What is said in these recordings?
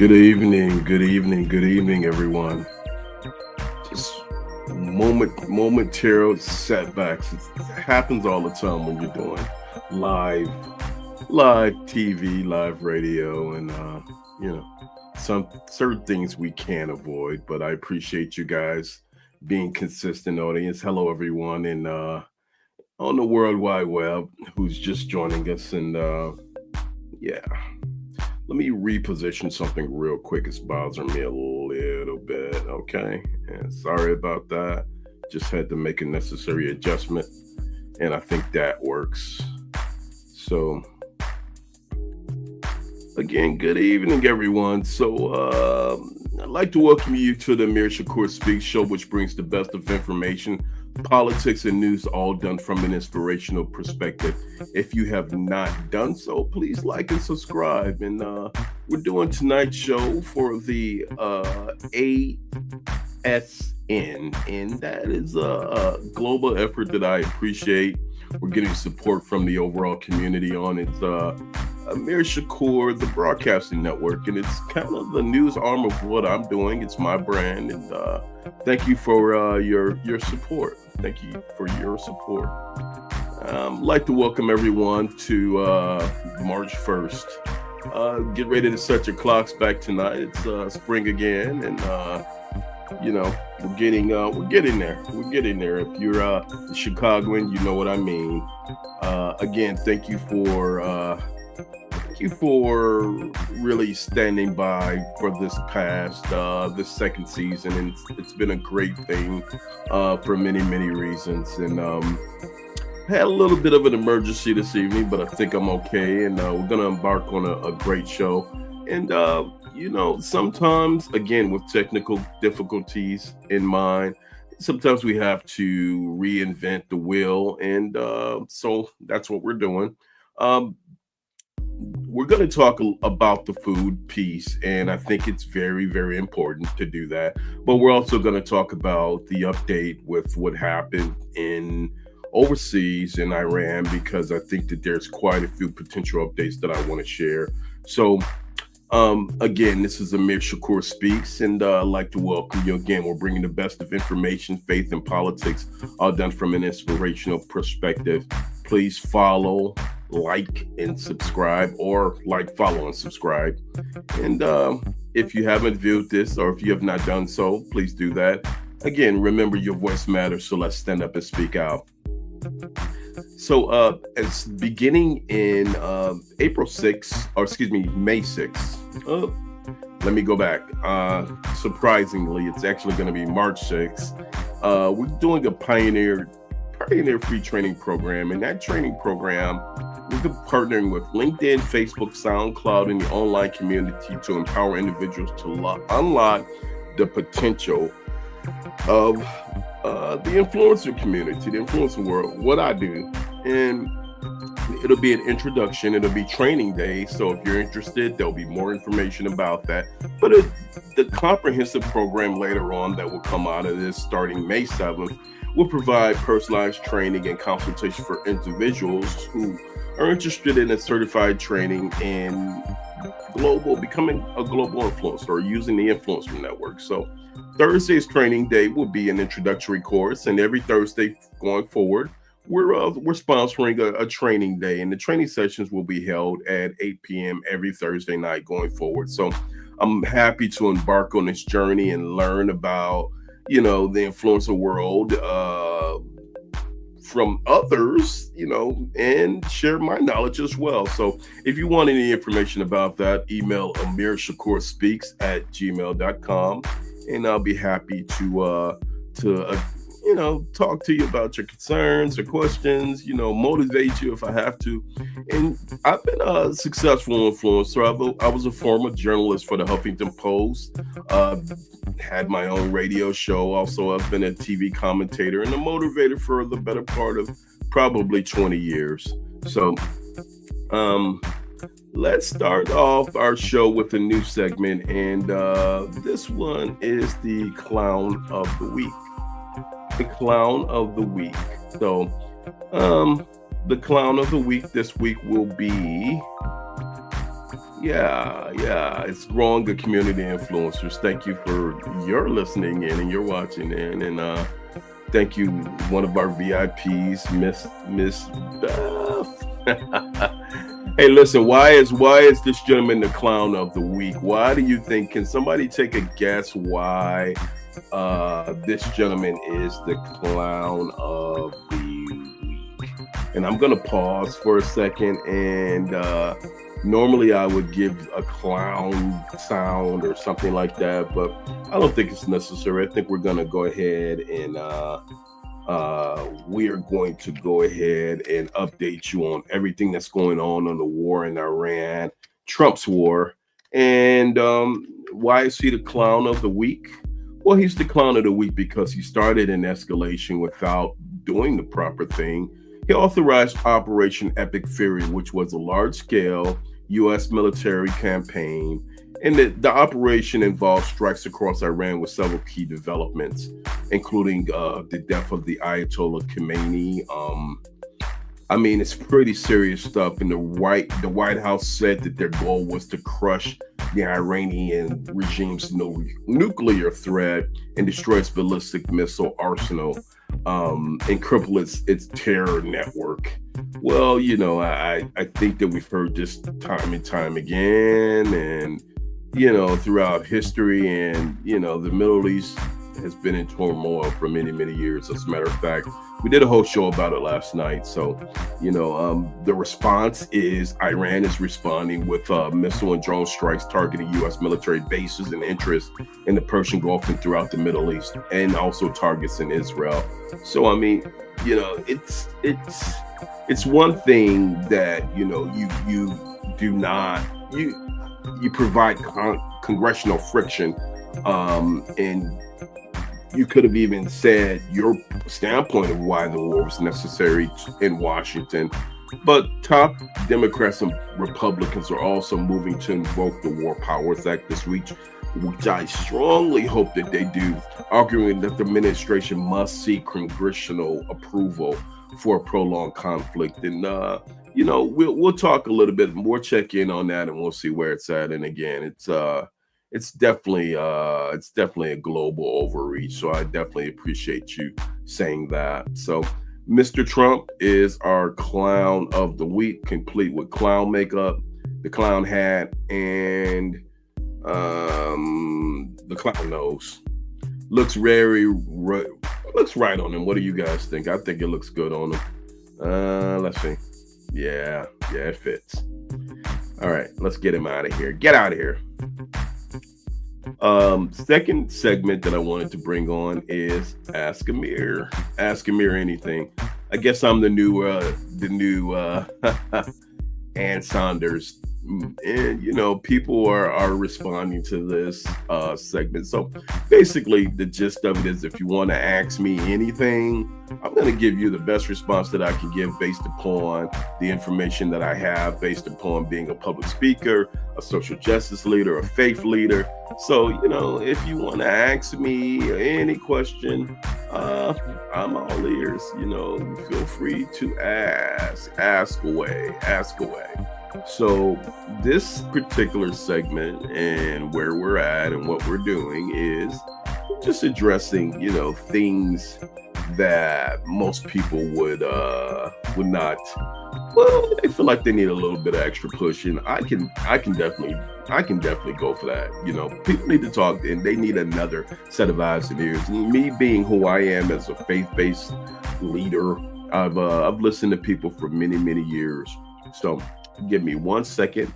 Good evening, good evening, good evening, everyone. Just momentary setbacks. It happens all the time when you're doing live, live TV, live radio, and some certain things we can't avoid. But I appreciate you guys being consistent audience. Hello, everyone, and on the World Wide Web who's just joining us, and yeah. Let me reposition something real quick. It's bothering me a little bit, okay? And sorry about that. Just had to make a necessary adjustment, and I think that works. So, again, good evening, everyone. So, I'd like to welcome you to the Amir Shakur Speaks show, which brings the best of information, politics, and news, all done from an inspirational perspective. If you have not done so, please like and subscribe. And We're doing tonight's show for the ASN, and that is a global effort that I appreciate. We're getting support from the overall community on it. Amir Shakur, the Broadcasting Network, and it's kind of the news arm of what I'm doing. It's my brand, and thank you for your support. Thank you for your support. I'd like to welcome everyone to March 1st. Get ready to set your clocks back tonight. It's spring again, and we're getting there. We're getting there. If you're a Chicagoan, you know what I mean. Again, thank you for really standing by for this second season, and it's been a great thing for many reasons. And had a little bit of an emergency this evening, but I think I'm okay, and we're gonna embark on a great show. And sometimes, again, with technical difficulties in mind, sometimes we have to reinvent the wheel, and so that's what we're doing. Um, we're going to talk about the food piece, and I think it's very important to do that. But we're also going to talk about the update with what happened in overseas in Iran, because I think that there's quite a few potential updates that I want to share. So again, this is Amir Shakur Speaks, and I'd like to welcome you again. We're bringing the best of information, faith, and politics, all done from an inspirational perspective. Please follow, like, and subscribe, or like, follow, and subscribe. And if you haven't viewed this, or if you have not done so, please do that. Again, remember your voice matters, so let's stand up and speak out. So, it's beginning in April 6th, or excuse me, May 6th. Let me go back. Surprisingly, it's actually going to be March 6th. We're doing a Pioneer free training program. And that training program, we're partnering with LinkedIn, Facebook, SoundCloud, and the online community to empower individuals to unlock the potential of the influencer community, the influencer world, what I do. And it'll be an introduction. It'll be training day. So if you're interested, there'll be more information about that. But the comprehensive program later on that will come out of this starting May 7th will provide personalized training and consultation for individuals who are interested in a certified training in becoming a global influencer or using the influencer network. So Thursday's training day will be an introductory course, and every Thursday going forward, we're sponsoring a training day, and the training sessions will be held at 8 p.m. every Thursday night going forward. So I'm happy to embark on this journey and learn about, the influencer world from others, and share my knowledge as well. So if you want any information about that, email amirshakurspeaks@gmail.com, and I'll be happy to talk to you about your concerns or questions, motivate you if I have to. And I've been a successful influencer. I was a former journalist for the Huffington Post, had my own radio show. Also, I've been a TV commentator and a motivator for the better part of probably 20 years. So, let's start off our show with a new segment, and this one is the Clown of the Week. The Clown of the Week. So, the Clown of the Week this week will be, it's growing the community influencers. Thank you for your listening in and you're watching in, and thank you, one of our VIPs, Miss Beth. Hey, listen, why is this gentleman the Clown of the Week? Why do you think? Can somebody take a guess why this gentleman is the Clown of the Week? And I'm gonna pause for a second, and normally I would give a clown sound or something like that, but I don't think it's necessary. I think we're gonna go ahead and we are going to go ahead and update you on everything that's going on the war in Iran, Trump's war. And why is he the Clown of the Week? Well, he's the Clown of the Week because he started an escalation without doing the proper thing. He authorized Operation Epic Fury, which was a large-scale U.S. military campaign. And the operation involved strikes across Iran with several key developments, including the death of the Ayatollah Khomeini. I mean, it's pretty serious stuff. And the White House said that their goal was to crush the Iranian regime's nuclear threat and destroy its ballistic missile arsenal, and cripple its terror network. Well, I think that we've heard this time and time again, and throughout history, and the Middle East has been in turmoil for many, many years. As a matter of fact, we did a whole show about it last night. So, the response is Iran is responding with missile and drone strikes targeting U.S. military bases and interests in the Persian Gulf and throughout the Middle East, and also targets in Israel. So, I mean, it's one thing that you do not you provide congressional friction, and you could have even said your standpoint of why the war was necessary in Washington. But top Democrats and Republicans are also moving to invoke the War Powers Act this week, which I strongly hope that they do, arguing that the administration must seek congressional approval for a prolonged conflict. And we'll talk a little bit more, check in on that, and we'll see where it's at. And again, it's definitely a global overreach. So I definitely appreciate you saying that. So Mr. Trump is our clown of the week, complete with clown makeup, the clown hat, and the clown nose. Looks looks right on him. What do you guys think? I think it looks good on him. Let's see. Yeah, it fits. All right, let's get him out of here. Get out of here. Second segment that I wanted to bring on is Ask Amir. Ask Amir anything. I guess I'm the new Ann Saunders. And people are responding to this segment. So basically the gist of it is, if you want to ask me anything, I'm going to give you the best response that I can give based upon the information that I have, based upon being a public speaker, a social justice leader, a faith leader. So if you want to ask me any question, I'm all ears. Feel free to ask away. So this particular segment and where we're at and what we're doing is just addressing, things that most people would not. Well, they feel like they need a little bit of extra push, and I can definitely go for that. People need to talk, and they need another set of eyes and ears. And me being who I am as a faith-based leader, I've listened to people for many, many years. So give me 1 second,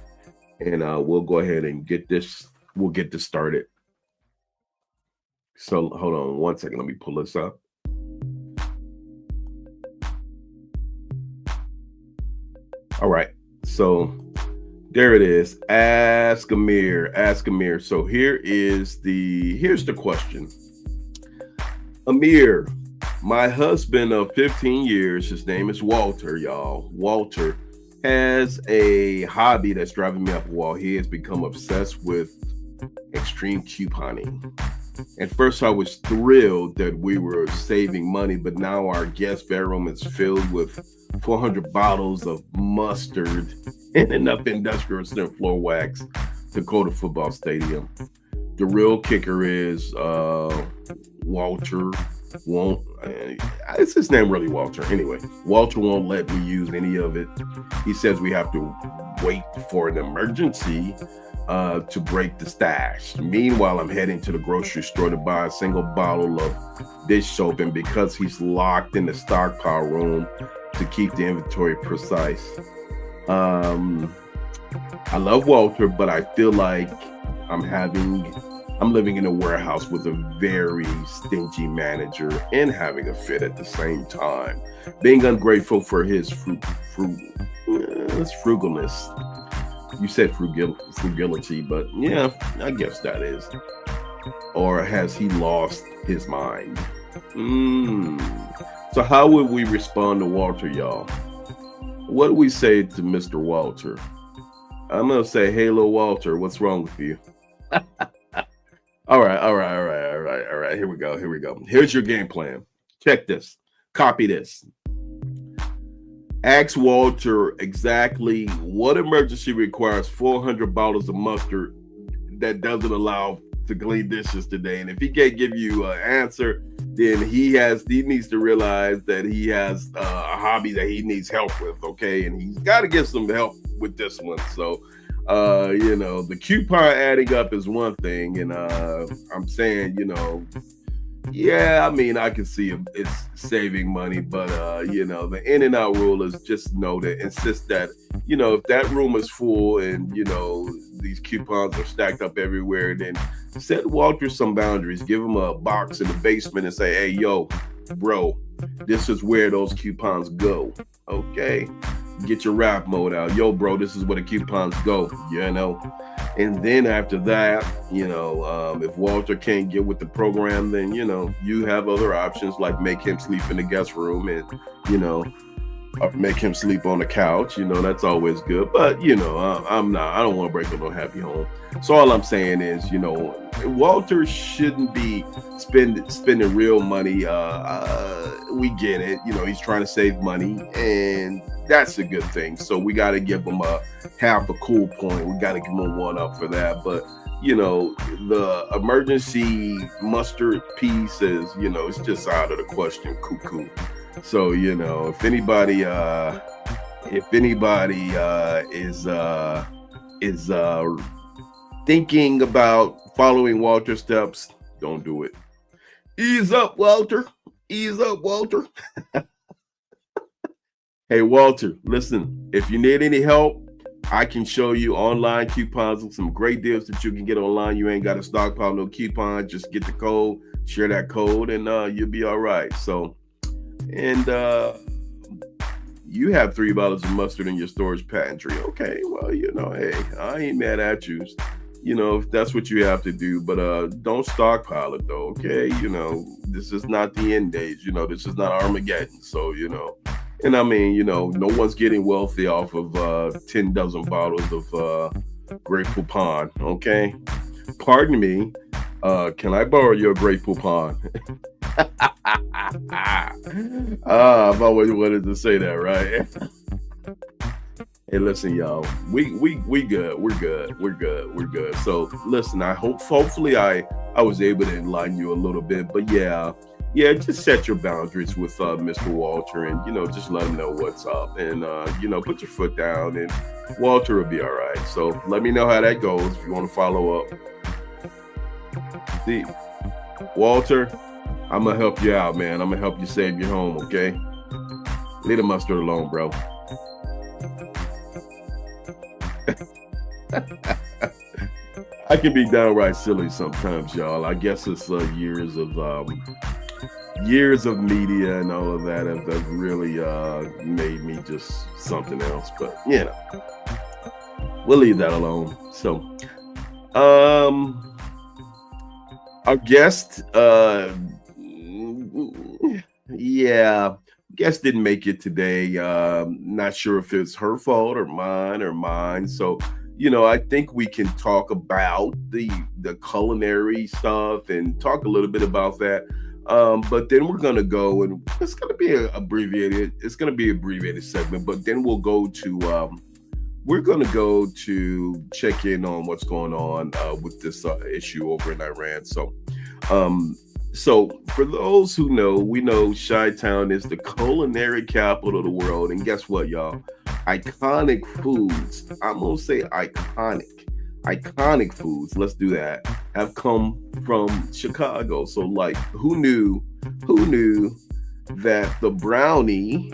and we'll go ahead and get this. We'll get this started. So hold on 1 second. Let me pull this up. All right. So there it is. Ask Amir. So here's the question. Amir, my husband of 15 years, his name is Walter, y'all. Walter has a hobby that's driving me up a wall. He has become obsessed with extreme couponing. At first, I was thrilled that we were saving money, but now our guest bedroom is filled with 400 bottles of mustard and enough industrial strength floor wax to go to football stadium. The real kicker is Walter won't. Is his name really Walter? Anyway, Walter won't let me use any of it. He says we have to wait for an emergency to break the stash. Meanwhile, I'm heading to the grocery store to buy a single bottle of dish soap, and because he's locked in the stockpile room to keep the inventory precise. I love Walter, but I feel like I'm living in a warehouse with a very stingy manager and having a fit at the same time. Being ungrateful for his frugalness. You said frugality, but yeah, I guess that is. Or has he lost his mind? So how would we respond to Walter, y'all? What do we say to Mr. Walter? I'm gonna say, hey, little Walter, what's wrong with you? All right, all right, all right, all right, all right. Here we go. Here we go. Here's your game plan. Check this. Copy this. Ask Walter exactly what emergency requires 400 bottles of mustard that doesn't allow to clean dishes today. And if he can't give you an answer, then he needs to realize that he has a hobby that he needs help with. Okay, and he's got to get some help with this one. So the coupon adding up is one thing, and I'm saying, yeah, I mean, I can see it's saving money, but the in and out rule is just insist that, if that room is full and these coupons are stacked up everywhere, then set Walter some boundaries. Give him a box in the basement and say, hey, yo, bro, this is where those coupons go. Okay, get your rap mode out. Yo, bro, this is where the coupons go. And then after that, if Walter can't get with the program, then, you have other options like make him sleep in the guest room and, or make him sleep on the couch. That's always good. But, I don't want to break up no happy home. So all I'm saying is, Walter shouldn't be spending real money. We get it. He's trying to save money, and that's a good thing. So we got to give him a half a cool point. We got to give him a 1-up for that. But the emergency mustard piece is, it's just out of the question. Cuckoo. So if anybody is thinking about following Walter's steps, don't do it. Ease up, Walter. Ease up, Walter. Hey, Walter, listen, if you need any help, I can show you online coupons with some great deals that you can get online. You ain't got to stockpile no coupons. Just get the code, share that code, and you'll be all right. So, and you have 3 bottles of mustard in your storage pantry. Okay, well, hey, I ain't mad at you. If that's what you have to do, but don't stockpile it though. Okay, this is not the end days. This is not Armageddon. So and I mean, no one's getting wealthy off of 10 dozen bottles of Great Poupon. Okay, pardon me. Can I borrow your Great Poupon? I've always wanted to say that, right? Hey, listen, y'all. We good. We're good. So listen, hopefully I was able to enlighten you a little bit. But yeah, just set your boundaries with Mr. Walter, and just let him know what's up, and put your foot down, and Walter will be all right. So let me know how that goes if you want to follow up. See, Walter, I'm gonna help you out, man. I'm gonna help you save your home. Okay, leave the mustard alone, bro. I can be downright silly sometimes, y'all. I guess it's years of media and all of that have really made me just something else. But we'll leave that alone. So, our guest, guest didn't make it today. Not sure if it's her fault or mine. So, I think we can talk about the culinary stuff and talk a little bit about that. But then we're gonna go, and it's gonna be abbreviated. It's gonna be an abbreviated segment. But then we'll go to we're gonna go to check in on what's going on with this issue over in Iran. So for those who know, we know Chi-Town is the culinary capital of the world. And guess what, y'all? Iconic foods. I'm going to say iconic foods. Let's do that. Have come from Chicago. So like, who knew that the brownie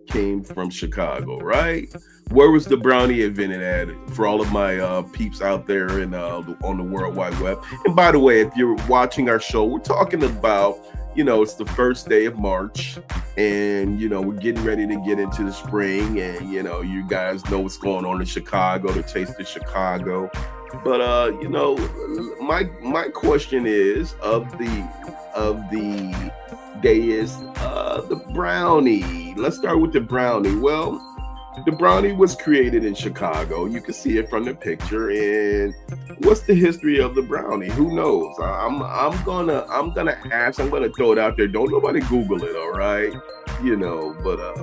came from Chicago, right? Where was the brownie invented at? For all of my peeps out there and on the World Wide Web. And by the way, if you're watching our show, we're talking about, it's the first day of March, and we're getting ready to get into the spring, and you guys know what's going on in Chicago, the taste of Chicago. But my question is of the day is the brownie. Let's start with the brownie. Well, The brownie was created in Chicago. You can see it from the picture. And what's the history of the brownie? Who knows? I'm gonna ask. I'm gonna throw it out there. Don't nobody Google it, all right? But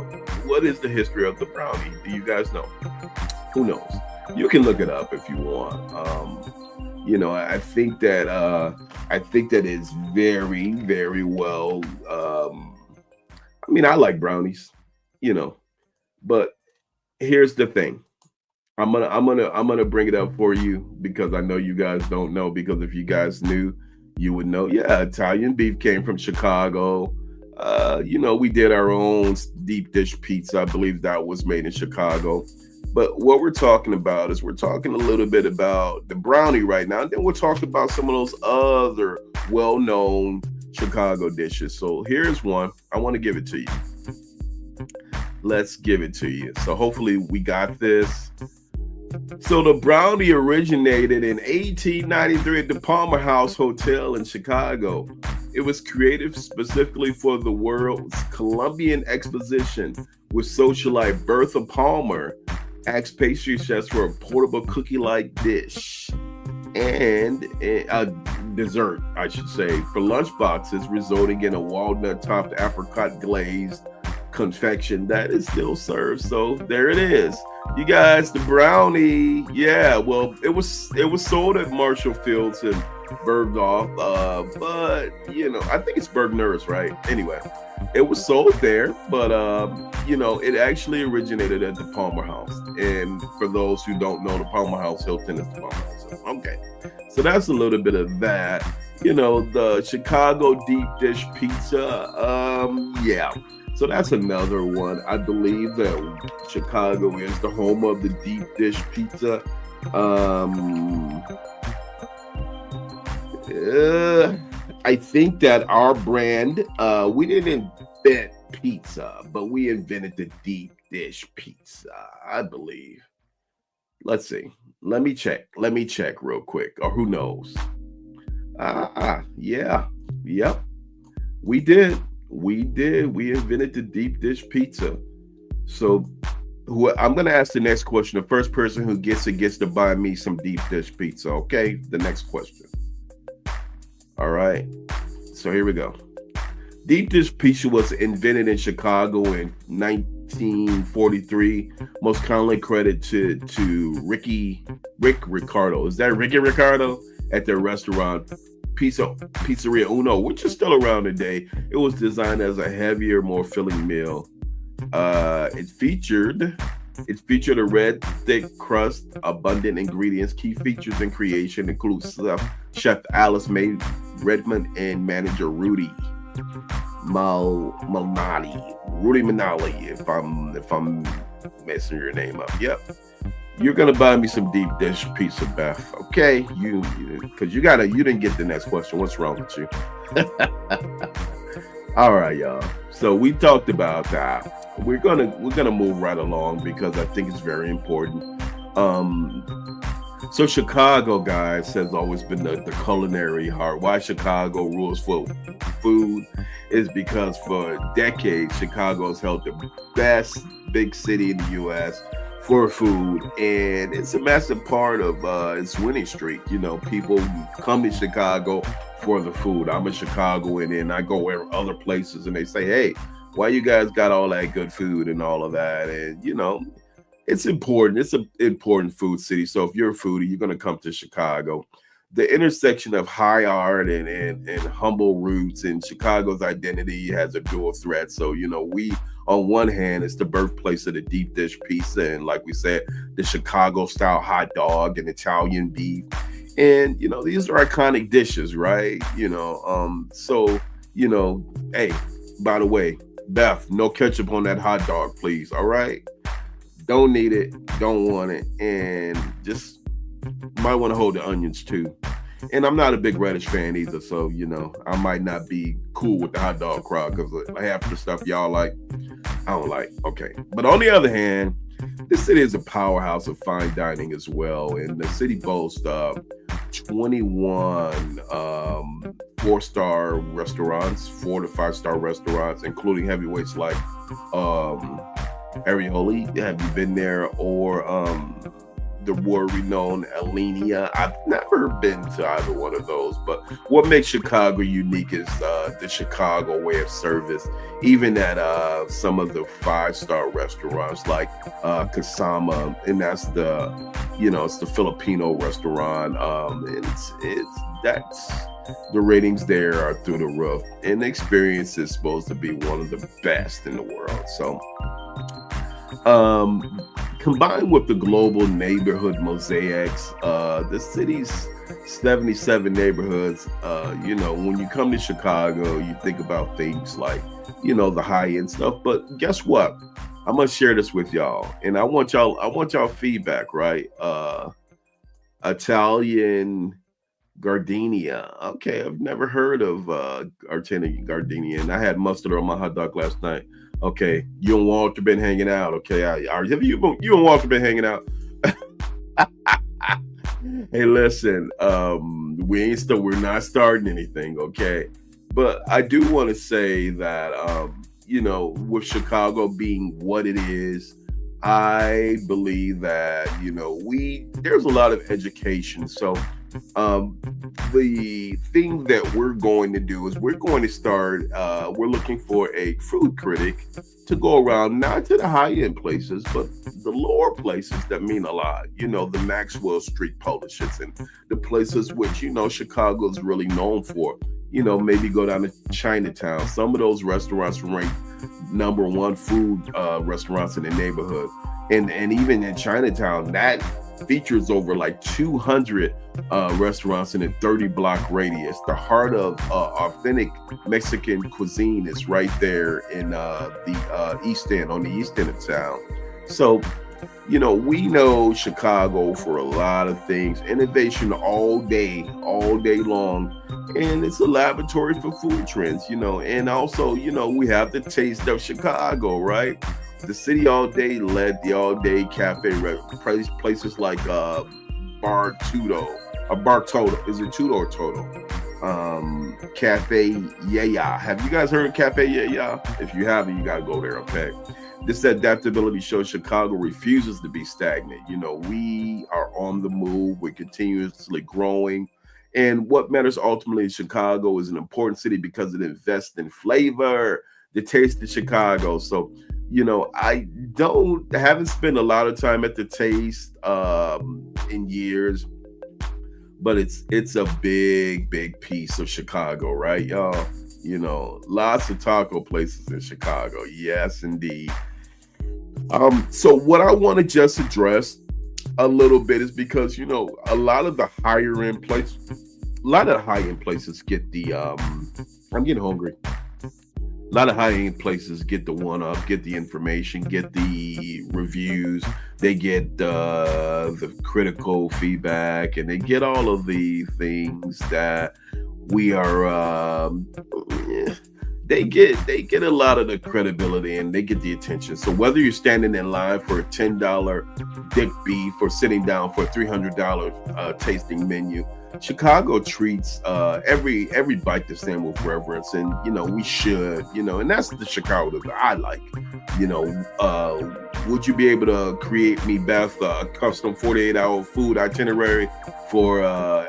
what is the history of the brownie? Do you guys know? Who knows? You can look it up if you want. I think that is very, very well. I like brownies, you know, but here's the thing. I'm gonna bring it up for you because I know you guys don't know. Because if you guys knew, you would know. Yeah, Italian beef came from Chicago. We did our own deep dish pizza. I believe that was made in Chicago. But what we're talking about is we're talking a little bit about the brownie right now, and then we'll talk about some of those other well-known Chicago dishes. So here's one. I want to give it to you. Let's give it to you. So hopefully we got this. So the brownie originated in 1893 at the Palmer House Hotel in Chicago. It was created specifically for the World's Columbian Exposition with socialite Bertha Palmer asked pastry chefs for a portable cookie-like dish and a dessert, I should say, for lunch boxes, resulting in a walnut-topped apricot glazed confection that is still served. So there it is. You guys, the brownie, yeah, well, it was sold at Marshall Fields and Bergdorf, but I think it's Bergner's, right? Anyway, it was sold there, but it actually originated at the Palmer House. And for those who don't know, the Palmer House Hilton is the Palmer House. Okay, so that's a little bit of that. The Chicago deep dish pizza. Yeah. So that's another one. I believe that Chicago is the home of the deep dish pizza. I think that our brand, we didn't invent pizza, but we invented the deep dish pizza, I believe. Let's see. Let me check real quick. Or who knows? Yeah. Yep. We did. We invented the deep dish pizza. So I'm going to ask the next question. The first person who gets it gets to buy me some deep dish pizza. Okay, the next question. All right, so here we go. Deep dish pizza was invented in Chicago in 1943. Most commonly credited to Rick Ricardo. Is that Ricky Ricardo? At their restaurant Pizzeria Uno, which is still around today. It was designed as a heavier, more filling meal. It featured a red, thick crust, abundant ingredients. Key features in creation include Chef Alice May Redmond and manager Rudy Malnati. Rudy Manali, if I'm messing your name up. Yep. You're gonna buy me some deep dish pizza, Beth. Okay, because you didn't get the next question. What's wrong with you? All right, y'all. So we talked about that. We're gonna move right along because I think it's very important. So Chicago, guys, has always been the culinary heart. Why Chicago rules for food is because for decades Chicago's held the best big city in the U.S. for food, and it's a massive part of its winning streak. People come to Chicago for the food. I'm a Chicagoan, and I go other places, and they say, "Hey, why you guys got all that good food and all of that?" And it's important. It's an important food city. So if you're a foodie, you're gonna come to Chicago. The intersection of high art and humble roots, and Chicago's identity has a dual threat. So we, on one hand, it's the birthplace of the deep dish pizza, and like we said, the Chicago style hot dog and Italian beef, and these are iconic dishes, right? Hey, by the way, Beth, no ketchup on that hot dog, please. All right, don't need it, don't want it, and just might want to hold the onions too. And I'm not a big radish fan either, so I might not be cool with the hot dog crowd because half the stuff y'all like, I don't like. Okay, but on the other hand, this city is a powerhouse of fine dining as well, and the city boasts 21 4-star restaurants, 4 to 5-star restaurants, including heavyweights like Arioli, have you been there? Or the world-renowned Alenia. I've never been to either one of those, but what makes Chicago unique is the Chicago way of service. Even at some of the five-star restaurants like Kasama, and that's it's the Filipino restaurant. It's that's the ratings there are through the roof, and the experience is supposed to be one of the best in the world. So um, combined with the global neighborhood mosaics, the city's 77 neighborhoods, when you come to Chicago, you think about things like, the high end stuff. But guess what? I'm gonna share this with y'all, and I want y'all feedback, right? Italian gardenia. Okay, I've never heard of Italian gardenia, and I had mustard on my hot dog last night. Okay, you and Walter been hanging out. Okay, have you and Walter been hanging out? Hey, listen, we're not starting anything, okay? But I do want to say that with Chicago being what it is, I believe that we there's a lot of education. So um, the thing that we're going to do is we're going to start. We're looking for a food critic to go around, not to the high end places, but the lower places that mean a lot. The Maxwell Street Polishes and the places which Chicago's really known for. Maybe go down to Chinatown. Some of those restaurants rank number one food restaurants in the neighborhood, and even in Chinatown, that features over like 200 restaurants in a 30 block radius. The heart of authentic Mexican cuisine is right there in the East End, on the East End of town. So, we know Chicago for a lot of things, innovation all day long. And it's a laboratory for food trends, and also, we have the taste of Chicago, right? The city all day led the all day cafe places like Bar Tudo, or Bar Toto. Is it Tudo or Toto? Cafe Yeah. Have you guys heard of Cafe Yeah? If you haven't, you gotta go there, okay? This adaptability shows Chicago refuses to be stagnant. We are on the move. We're continuously growing. And what matters ultimately, Chicago is an important city because it invests in flavor, the taste of Chicago. So, I haven't spent a lot of time at the taste in years, but it's a big piece of Chicago, right, y'all? Lots of taco places in Chicago. Yes, indeed. So what I want to just address a little bit is because a lot of the higher end places, a lot of the high end places get the I'm getting hungry. A lot of high end places get the one up, get the information, get the reviews, they get the critical feedback, and they get all of the things that we are. They get a lot of the credibility and they get the attention. So whether you're standing in line for a $10 dick beef or sitting down for a $300 tasting menu, Chicago treats every bite the same with reverence, and we should, and that's the Chicago that I like. Would you be able to create me, Beth, a custom 48-hour food itinerary for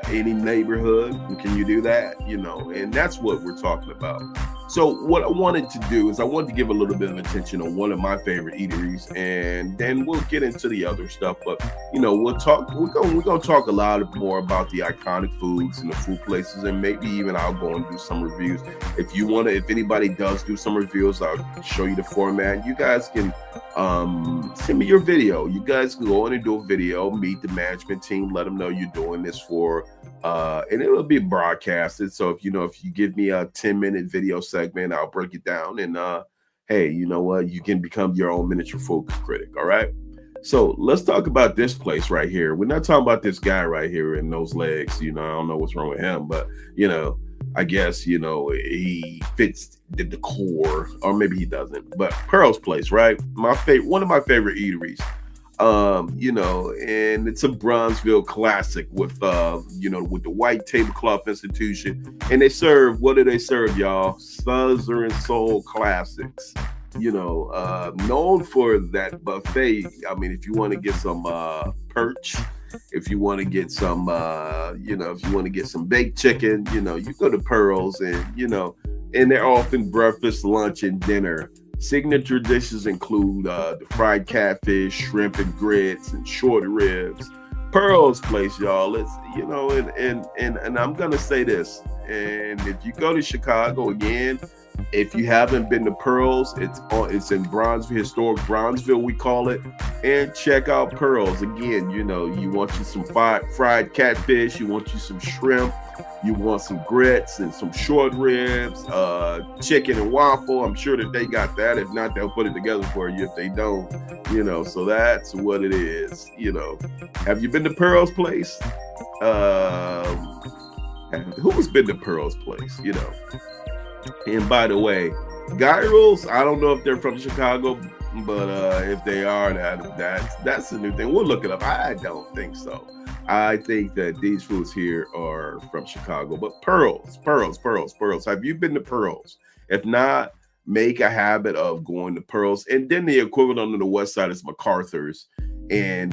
any neighborhood? Can you do that? And that's what we're talking about. So what I wanted to do is I wanted to give a little bit of attention on one of my favorite eateries, and then we'll get into the other stuff. But we'll talk. We're gonna talk a lot more about the iconic foods and the food places, and maybe even I'll go and do some reviews. If anybody does do some reviews, I'll show you the format. You guys can send me your video. You guys can go in and do a video, meet the management team, let them know you're doing this for. And it'll be broadcasted. So if you give me a 10-minute video segment, I'll break it down. And hey, you know what? You can become your own miniature food critic. All right. So let's talk about this place right here. We're not talking about this guy right here in those legs. I don't know what's wrong with him, but I guess he fits the decor, or maybe he doesn't. But Pearl's Place, right? One of my favorite eateries. And it's a Bronzeville classic with with the white tablecloth institution. And what do they serve, y'all? Southern Soul classics. known for that buffet. I mean, if you want to get some perch, if you want to get some, if you want to get some baked chicken, you go to Pearls, and they're often breakfast, lunch, and dinner. Signature dishes include the fried catfish, shrimp and grits, and short ribs. Pearls Place, y'all. It's and I'm gonna say this. And if you go to Chicago again, if you haven't been to Pearls, it's in Bronzeville, historic Bronzeville, we call it. And check out Pearls again. You want you some fried catfish, you want you some shrimp, you want some grits and some short ribs, chicken and waffle. I'm sure that they got that. If not, they'll put it together for you. If they don't, so that's what it is. Have you been to Pearls Place? Who's been to Pearls Place? And by the way, gyros, I don't know if they're from Chicago, but if they are, that's a new thing. We'll look it up. I don't think so. I think that these foods here are from Chicago. But Pearls. Have you been to Pearls? If not, make a habit of going to Pearls. And then the equivalent on the west side is MacArthur's. And,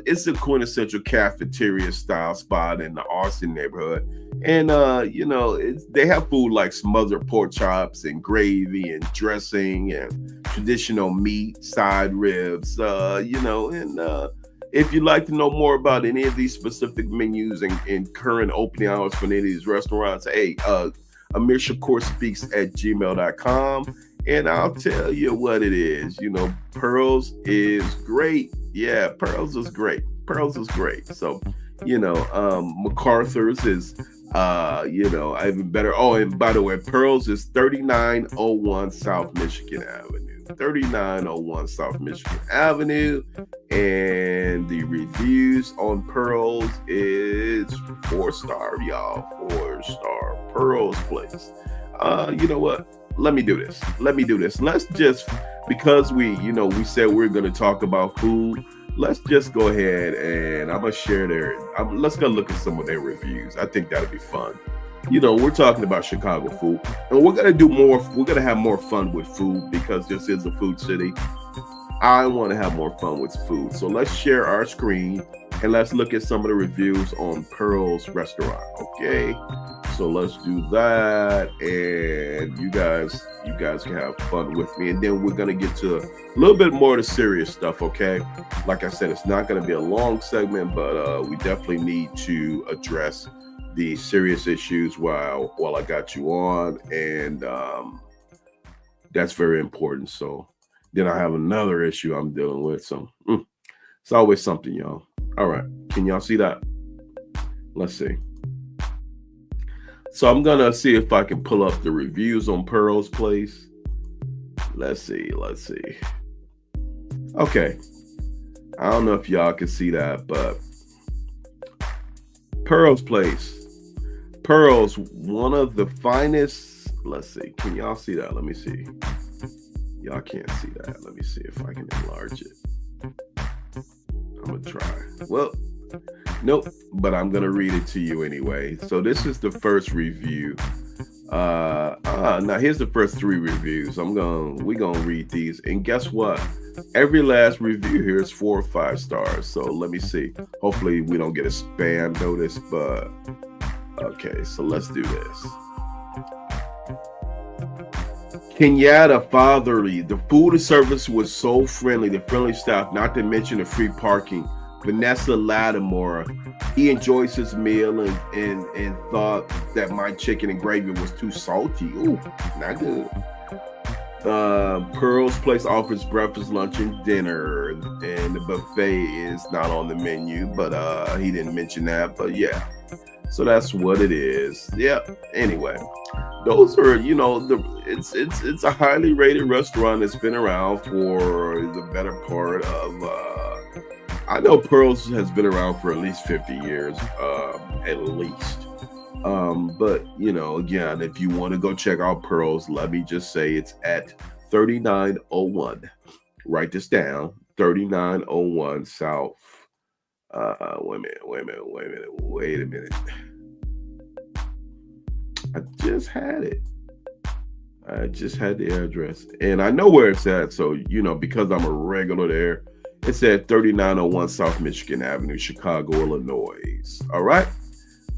it's a quintessential cafeteria style spot in the Austin neighborhood. And, they have food like smothered pork chops and gravy and dressing and traditional meat, side ribs, if you'd like to know more about any of these specific menus and current opening hours for any of these restaurants, hey, Amir Shakur speaks at gmail.com. And I'll tell you what it is. Pearls is great. Yeah, Pearls is great. So, MacArthur's is, even better. Oh, and by the way, Pearls is 3901 South Michigan Avenue. 3901 South Michigan Avenue. And the reviews on Pearls is 4-star, y'all. 4-star Pearls Place. You know what? Let me do this. Let's just, because we said we're going to talk about food, let's just go ahead and I'm going to share let's go look at some of their reviews. I think that'll be fun. We're talking about Chicago food, and we're going to have more fun with food because this is a food city. I want to have more fun with food. So let's share our screen and let's look at some of the reviews on Pearl's restaurant. Okay. So let's do that, and you guys can have fun with me, and then we're gonna get to a little bit more of the serious stuff. Okay, like I said, it's not gonna be a long segment, but we definitely need to address the serious issues while I got you on, and that's very important. So then I have another issue I'm dealing with. So it's always something, y'all. All right, can y'all see that? Let's see. So I'm gonna see if I can pull up the reviews on Pearl's Place. Let's see. Okay. I don't know if y'all can see that, but Pearl's Place. Pearl's, one of the finest. Let's see. Can y'all see that? Let me see. Y'all can't see that. Let me see if I can enlarge it. I'm gonna try. Well, nope, but I'm gonna read it to you anyway. So this is the first review. Now here's the first 3 reviews. We're gonna read these, and guess what? Every last review here is 4 or 5 stars. So let me see. Hopefully we don't get a spam notice, but okay. So let's do this. Kenyatta Fatherly. The food and service was so friendly. The friendly staff, not to mention the free parking. Vanessa Lattimore, he enjoys his meal and thought that my chicken and gravy was too salty. Ooh, not good. Pearl's Place offers breakfast, lunch, and dinner, and the buffet is not on the menu, but he didn't mention that. But yeah, so that's what it is. Yeah. Anyway, those are it's a highly rated restaurant that's been around for the better part of. I know Pearl's has been around for at least 50 years, at least. But, again, if you want to go check out Pearl's, let me just say it's at 3901. Write this down, 3901 South. Wait a minute. I just had it. I just had the address, and I know where it's at. So because I'm a regular there, it's at 3901 South Michigan Avenue, Chicago, Illinois. All right.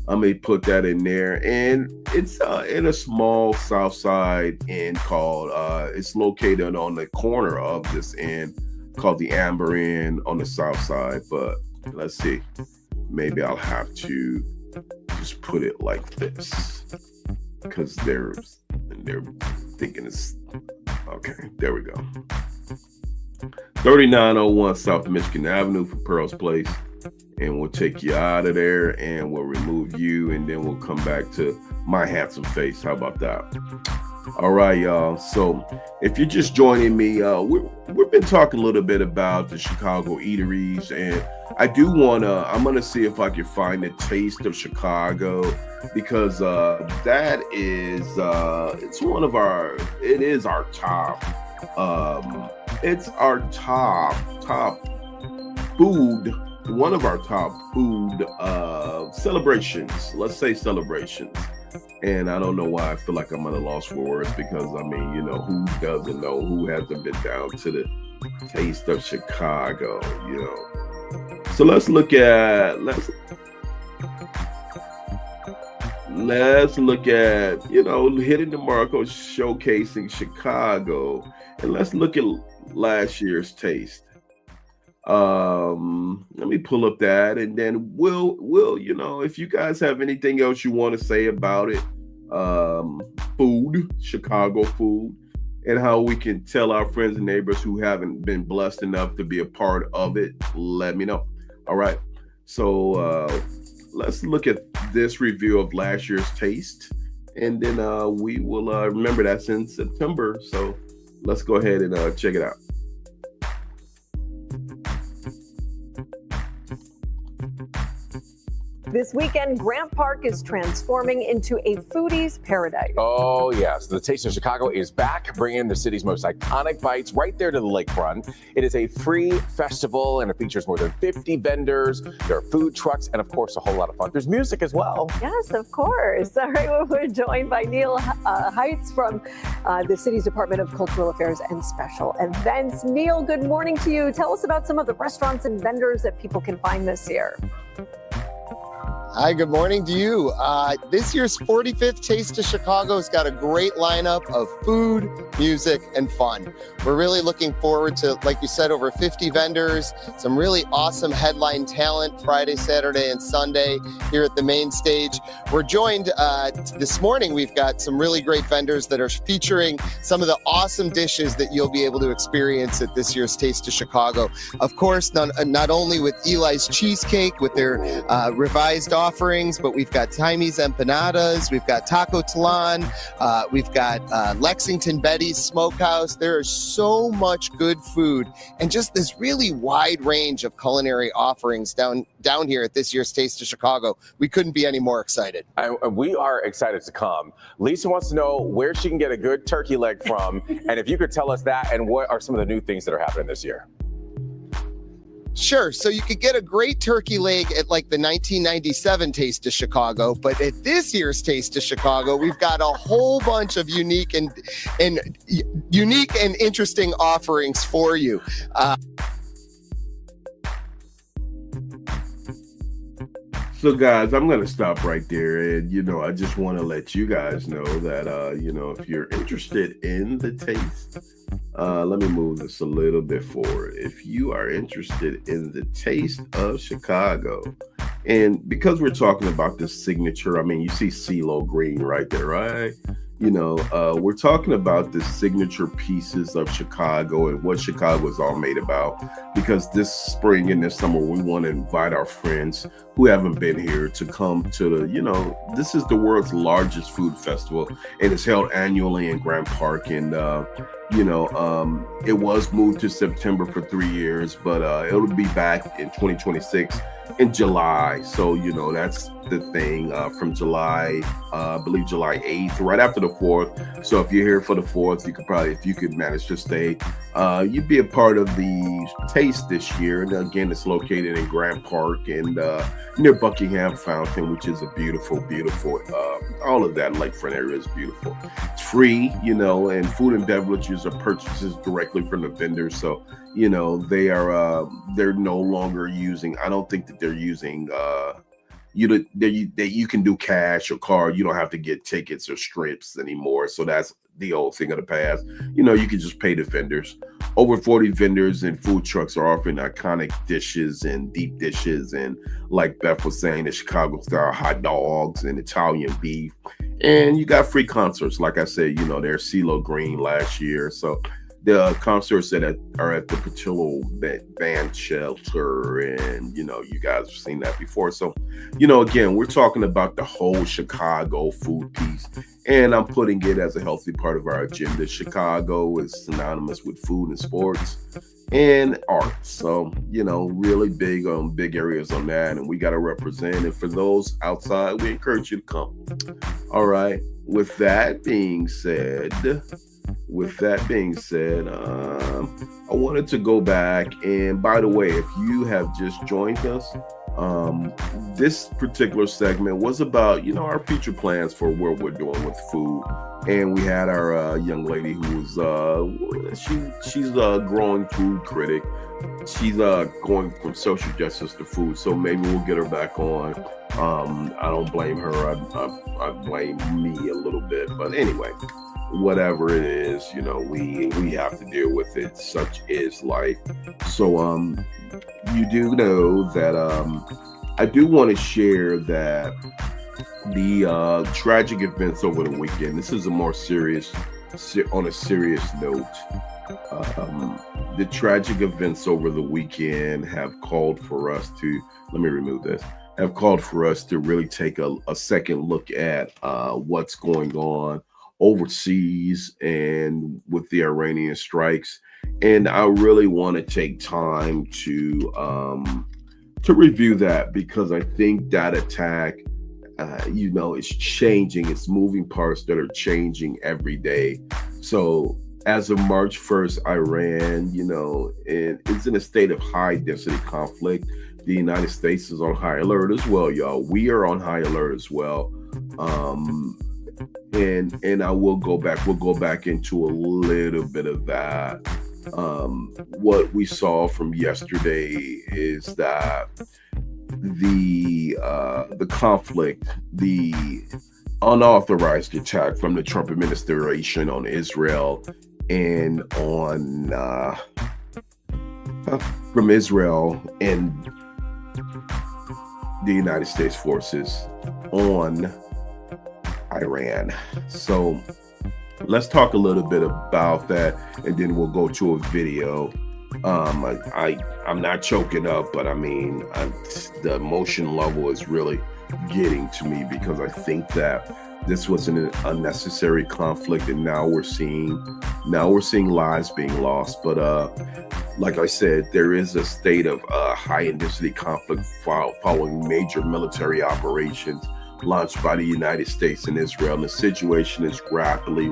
I may put that in there, and it's in a small South Side inn called. It's located on the corner of this inn called the Amber Inn on the South Side. But let's see, maybe I'll have to just put it like this because they're thinking it's okay. There we go. 3901 South Michigan Avenue for Pearl's Place. And we'll take you out of there and we'll remove you, and then we'll come back to my handsome face. How about that? All right, y'all. So if you're just joining me, we've been talking a little bit about the Chicago eateries, and I'm gonna see if I can find the Taste of Chicago, because that is it is our top it's our top food, one of our top food celebrations. Let's say celebrations. And I don't know why I feel like I'm at a loss for words, because who doesn't know, who hasn't been down to the Taste of Chicago, So let's look at hitting the mark on showcasing Chicago, and let's look at last year's taste. Let me pull up that, and then we'll if you guys have anything else you want to say about it, food, Chicago food, and how we can tell our friends and neighbors who haven't been blessed enough to be a part of it, let me know. All right, so let's look at this review of last year's taste, and then we will remember that's in September, so let's go ahead and check it out. This weekend, Grant Park is transforming into a foodie's paradise. Oh, yes. The Taste of Chicago is back, bringing the city's most iconic bites right there to the lakefront. It is a free festival, and it features more than 50 vendors. There are food trucks, and, of course, a whole lot of fun. There's music as well. Yes, of course. All right, well, we're joined by Neil Heitz from the city's Department of Cultural Affairs and Special Events. Neil, good morning to you. Tell us about some of the restaurants and vendors that people can find this year. Hi, good morning to you. This year's 45th Taste of Chicago has got a great lineup of food, music, and fun. We're really looking forward to, like you said, over 50 vendors, some really awesome headline talent Friday, Saturday, and Sunday here at the main stage. We're joined this morning. We've got some really great vendors that are featuring some of the awesome dishes that you'll be able to experience at this year's Taste of Chicago. Of course, not only with Eli's Cheesecake with their revised offerings, but we've got Timmy's Empanadas, we've got Taco Talan, we've got Lexington Betty's Smokehouse. There is so much good food and just this really wide range of culinary offerings down here at this year's Taste of Chicago. We couldn't be any more excited. We are excited to come. Lisa wants to know where she can get a good turkey leg from, and if you could tell us that, and what are some of the new things that are happening this year? Sure. So you could get a great turkey leg at like the 1997 Taste of Chicago, but at this year's Taste of Chicago, we've got a whole bunch of unique and interesting offerings for you. So guys, I'm going to stop right there. And, I just want to let you guys know that, if you're interested in the taste, let me move this a little bit forward. If you are interested in the Taste of Chicago, and because we're talking about this signature, I mean, you see CeeLo Green right there, right? We're talking about the signature pieces of Chicago and what Chicago is all made about, because this spring and this summer, we want to invite our friends who haven't been here to come to this is the world's largest food festival, and it's held annually in Grant Park. And It was moved to September for 3 years, but it'll be back in 2026 in July. So, that's the thing from July, I believe July 8th, right after the 4th. So if you're here for the 4th, you could probably, if you could manage to stay, you'd be a part of the taste this year. And again, it's located in Grant Park and near Buckingham Fountain, which is a beautiful, beautiful, all of that lakefront area is beautiful. It's free, and food and beverages are purchases directly from the vendors. So, they're no longer using, I don't think that they're using, that you can do cash or card. You don't have to get tickets or strips anymore. So that's the old thing of the past. You can just pay the vendors. Over 40 vendors and food trucks are offering iconic dishes and deep dishes. And like Beth was saying, the Chicago style hot dogs and Italian beef. And you got free concerts. Like I said, there's CeeLo Green last year. So the concerts that are at the Patillo Band Shelter, and you guys have seen that before. So, again, we're talking about the whole Chicago food piece, and I'm putting it as a healthy part of our agenda. Chicago is synonymous with food and sports and art. So, really big areas on that, and we got to represent. And for those outside, we encourage you to come. All right. With that being said, I wanted to go back, and by the way, if you have just joined us, this particular segment was about our future plans for what we're doing with food. And we had our young lady who's she's a growing food critic. She's going from social justice to food, so maybe we'll get her back on. I don't blame her. I blame me a little bit, but anyway, whatever it is, we have to deal with it. Such is life. So you do know that I do want to share that the tragic events over the weekend. This is a more serious, on a serious note. The tragic events over the weekend have called for us to, let me remove this, have called for us to really take a second look at what's going on overseas and with the Iranian strikes. And I really want to take time to review that, because I think that attack, it's changing. It's moving parts that are changing every day. So as of March 1st, Iran, it's in a state of high density conflict. The United States is on high alert as well, y'all. We are on high alert as well. And I will go back. We'll go back into a little bit of that. What we saw from yesterday is that the conflict, the unauthorized attack from the Trump administration on Israel and on from Israel and the United States forces on Iran. So let's talk a little bit about that, and then we'll go to a video. I'm not choking up, but I mean, the emotion level is really getting to me, because I think that this was an unnecessary conflict, and now we're seeing lives being lost. But like I said, there is a state of high intensity conflict following major military operations launched by the United States and Israel. And the situation is rapidly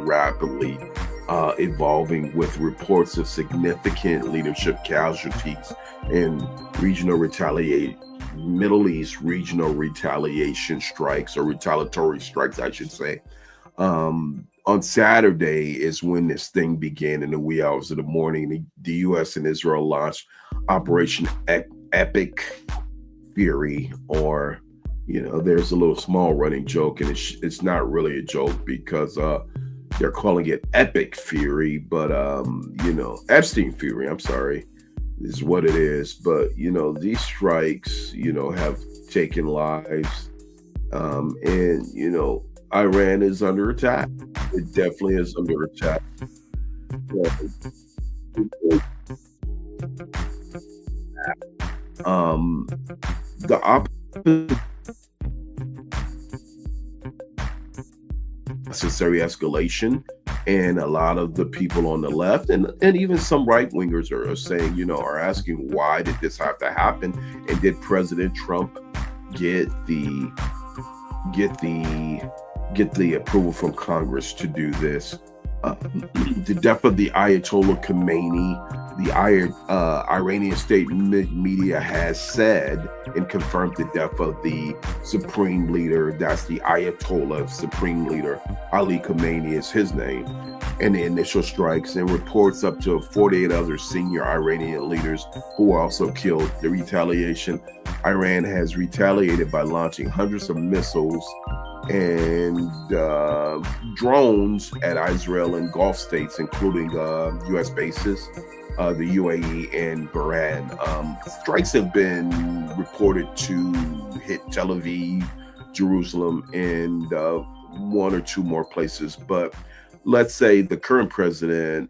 evolving, with reports of significant leadership casualties and Middle East regional retaliation strikes, or retaliatory strikes, I should say. On Saturday is when this thing began in the wee hours of the morning. The U.S. and Israel launched Operation Epic Fury, or there's a little small running joke, and it's not really a joke, because they're calling it Epic Fury, but Epstein Fury, I'm sorry, is what it is. But these strikes have taken lives, and Iran is under attack. It definitely is under attack. The opposite necessary escalation And a lot of the people on the left and even some right wingers are saying, are asking, why did this have to happen? And did President Trump get the approval from Congress to do this? The death of the Ayatollah Khomeini, the Iranian state media has said and confirmed the death of the supreme leader. That's the Ayatollah supreme leader. Ali Khomeini is his name. And the initial strikes and reports up to 48 other senior Iranian leaders who were also killed. The retaliation, Iran has retaliated by launching hundreds of missiles and drones at Israel and Gulf states, including U.S. bases, the UAE and Bahrain. Strikes have been reported to hit Tel Aviv, Jerusalem, and one or two more places. But let's say the current president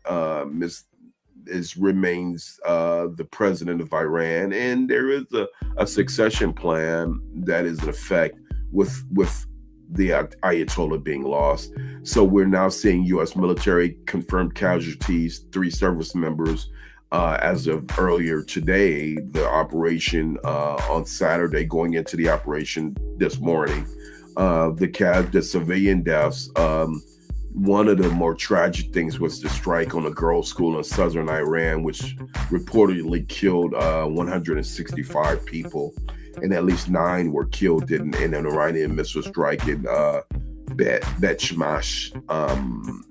remains the president of Iran, and there is a succession plan that is in effect with the Ayatollah being lost. So we're now seeing U.S. military confirmed casualties, 3 service members as of earlier today. The operation on Saturday, going into the operation this morning, the civilian deaths. One of the more tragic things was the strike on a girls' school in southern Iran, which reportedly killed 165 people. And at least 9 were killed in an Iranian missile strike in Bet Shemesh.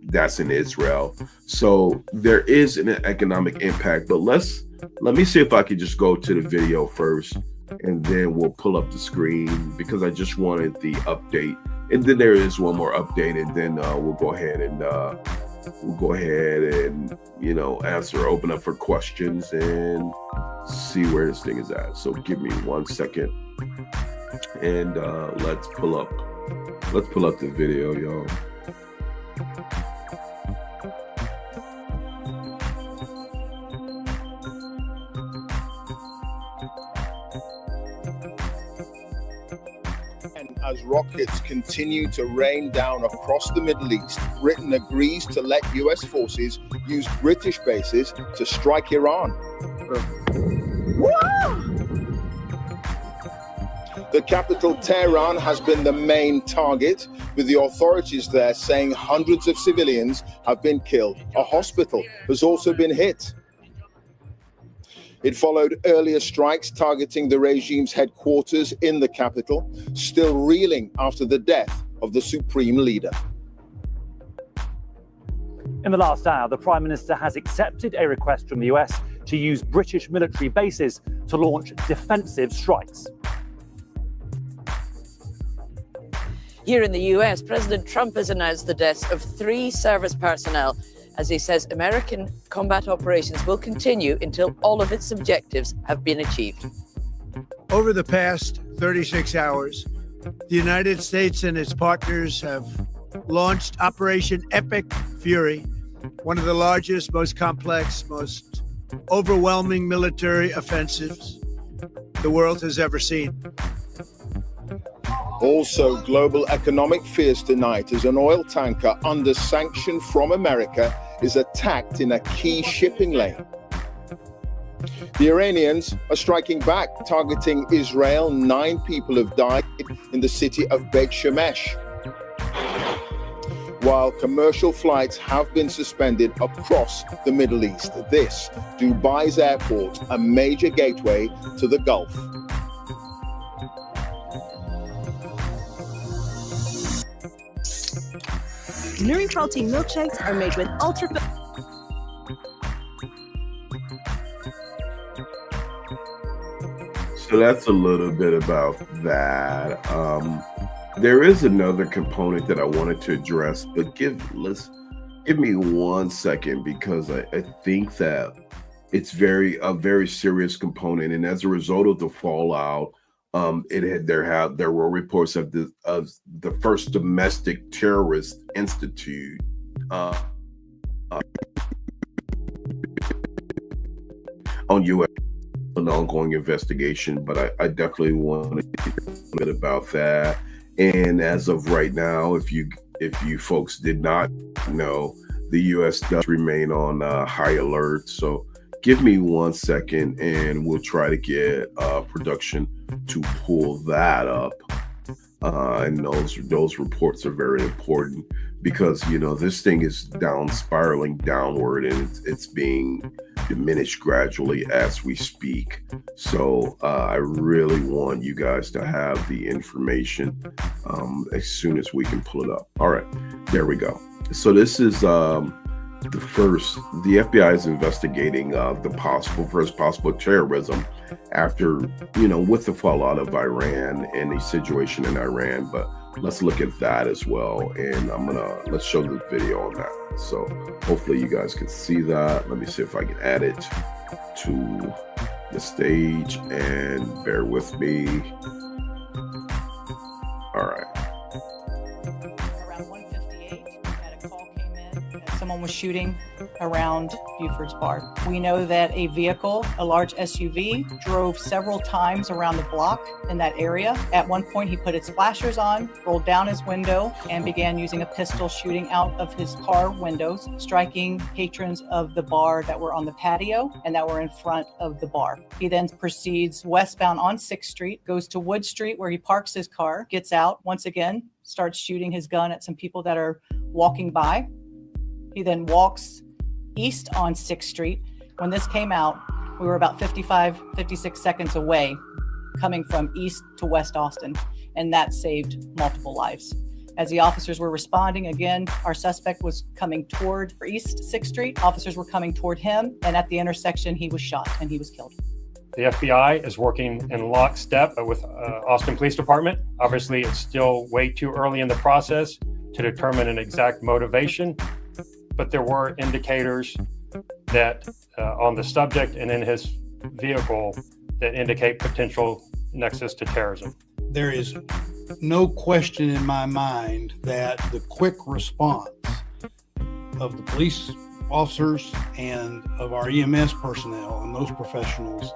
That's in Israel. So there is an economic impact. But let me see if I could just go to the video first, and then we'll pull up the screen, because I just wanted the update. And then there is one more update, and then we'll go ahead and open up for questions and see where this thing is at. So give me 1 second, and let's pull up the video, y'all. As rockets continue to rain down across the Middle East, Britain agrees to let US forces use British bases to strike Iran. The capital, Tehran, has been the main target, with the authorities there saying hundreds of civilians have been killed. A hospital has also been hit. It followed earlier strikes targeting the regime's headquarters in the capital, still reeling after the death of the supreme leader. In the last hour, the Prime Minister has accepted a request from the US to use British military bases to launch defensive strikes. Here in the US, President Trump has announced the deaths of 3 service personnel, as he says American combat operations will continue until all of its objectives have been achieved. Over the past 36 hours, the United States and its partners have launched Operation Epic Fury, one of the largest, most complex, most overwhelming military offensives the world has ever seen. Also, global economic fears tonight as an oil tanker under sanction from America is attacked in a key shipping lane. The Iranians are striking back, targeting Israel. 9 people have died in the city of Bet Shemesh, while commercial flights have been suspended across the Middle East. This, Dubai's airport, a major gateway to the Gulf. Nuri protein milkshakes are made with ultra. So that's a little bit about that. There is another component that I wanted to address, but give me 1 second, because I think that it's a very serious component, and as a result of the fallout, there were reports of the first domestic terrorist institute on U.S. an ongoing investigation, but I definitely want to hear a bit about that. And as of right now, if you folks did not know, the U.S. does remain on high alert. So give me 1 second and we'll try to get production to pull that up. And those reports are very important because, this thing is spiraling downward, and it's being diminished gradually as we speak. So I really want you guys to have the information as soon as we can pull it up. All right, there we go. So this is the FBI is investigating the first possible terrorism after, with the fallout of Iran and the situation in Iran. But let's look at that as well. And let's show the video on that. So hopefully you guys can see that. Let me see if I can add it to the stage, and bear with me. All right. Around 1:58, we had a call came in that someone was shooting around Buford's Bar. We know that a vehicle, a large SUV, drove several times around the block in that area. At one point, he put his flashers on, rolled down his window, and began using a pistol shooting out of his car windows, striking patrons of the bar that were on the patio and that were in front of the bar. He then proceeds westbound on 6th Street, goes to Wood Street where he parks his car, gets out, once again, starts shooting his gun at some people that are walking by. He then walks east on 6th Street. When this came out, we were about 56 seconds away coming from east to West Austin, and that saved multiple lives. As the officers were responding, again, our suspect was coming toward East 6th Street. Officers were coming toward him, and at the intersection, he was shot and he was killed. The FBI is working in lockstep with Austin Police Department. Obviously, it's still way too early in the process to determine an exact motivation, but there were indicators that on the subject and in his vehicle that indicate potential nexus to terrorism. There is no question in my mind that the quick response of the police officers and of our EMS personnel and those professionals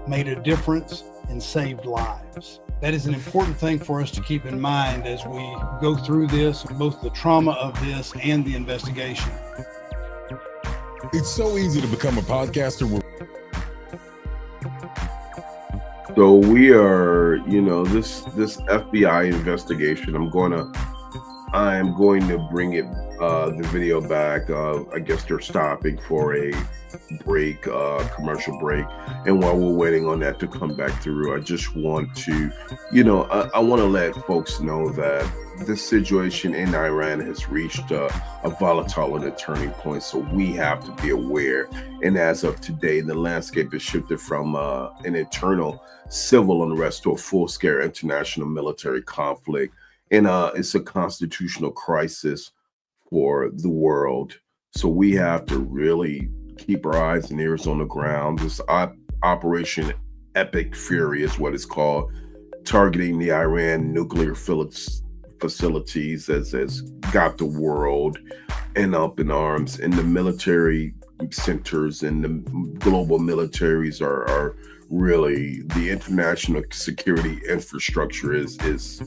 made a difference and saved lives. That is an important thing for us to keep in mind as we go through this, both the trauma of this and the investigation. It's so easy to become a podcaster. So we are, this FBI investigation. I'm going to bring it, the video back. I guess they're stopping for a break, commercial break. And while we're waiting on that to come back through, I just want to, I want to let folks know that this situation in Iran has reached a volatile and a turning point. So we have to be aware. And as of today, the landscape has shifted from an internal civil unrest to a full-scale international military conflict. And it's a constitutional crisis for the world. So we have to really keep our eyes and ears on the ground. This Operation Epic Fury is what it's called, targeting the Iran nuclear facilities has got the world up in arms, and the military centers and the global militaries are really, the international security infrastructure is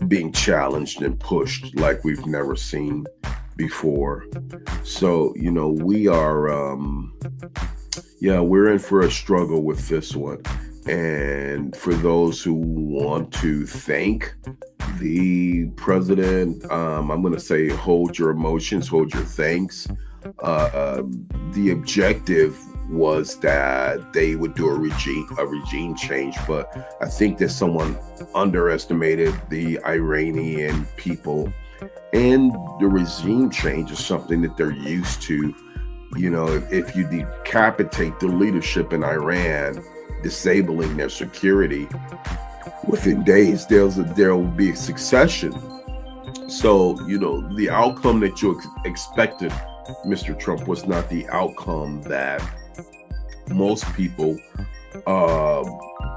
being challenged and pushed like we've never seen before. So, we are, we're in for a struggle with this one. And for those who want to thank the president, I'm going to say hold your emotions, hold your thanks. The objective was that they would do a regime change, but I think that someone underestimated the Iranian people, and the regime change is something that they're used to. If you decapitate the leadership in Iran, disabling their security, within days there will be a succession. So the outcome that you expected, Mr. Trump, was not the outcome that most people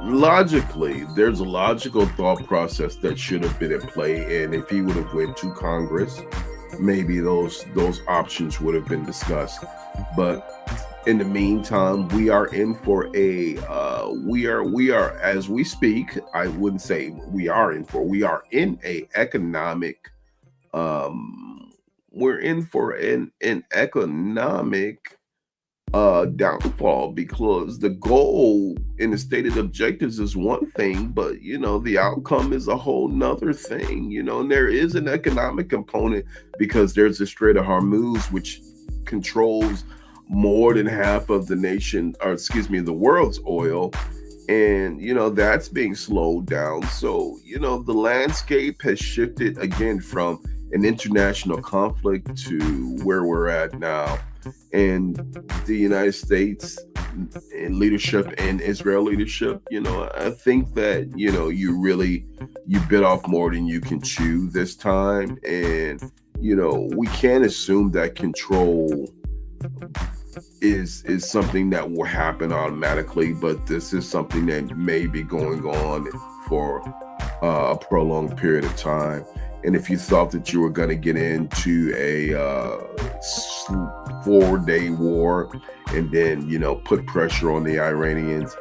logically, there's a logical thought process that should have been at play, and if he would have went to Congress, maybe those options would have been discussed. But in the meantime, we are in for we are as we speak, I wouldn't say we are in a economic we're in for an economic downfall, because the goal and the stated objectives is one thing, but the outcome is a whole nother thing. And there is an economic component, because there's the Strait of Hormuz, which controls more than half of the nation, or excuse me, the world's oil. And that's being slowed down. So the landscape has shifted again from an international conflict to where we're at now. And the United States in leadership and Israel leadership, I think that you bit off more than you can chew this time. And we can't assume that control is something that will happen automatically, but this is something that may be going on for a prolonged period of time. And if you thought that you were going to get into a 4-day war and then put pressure on the Iranians,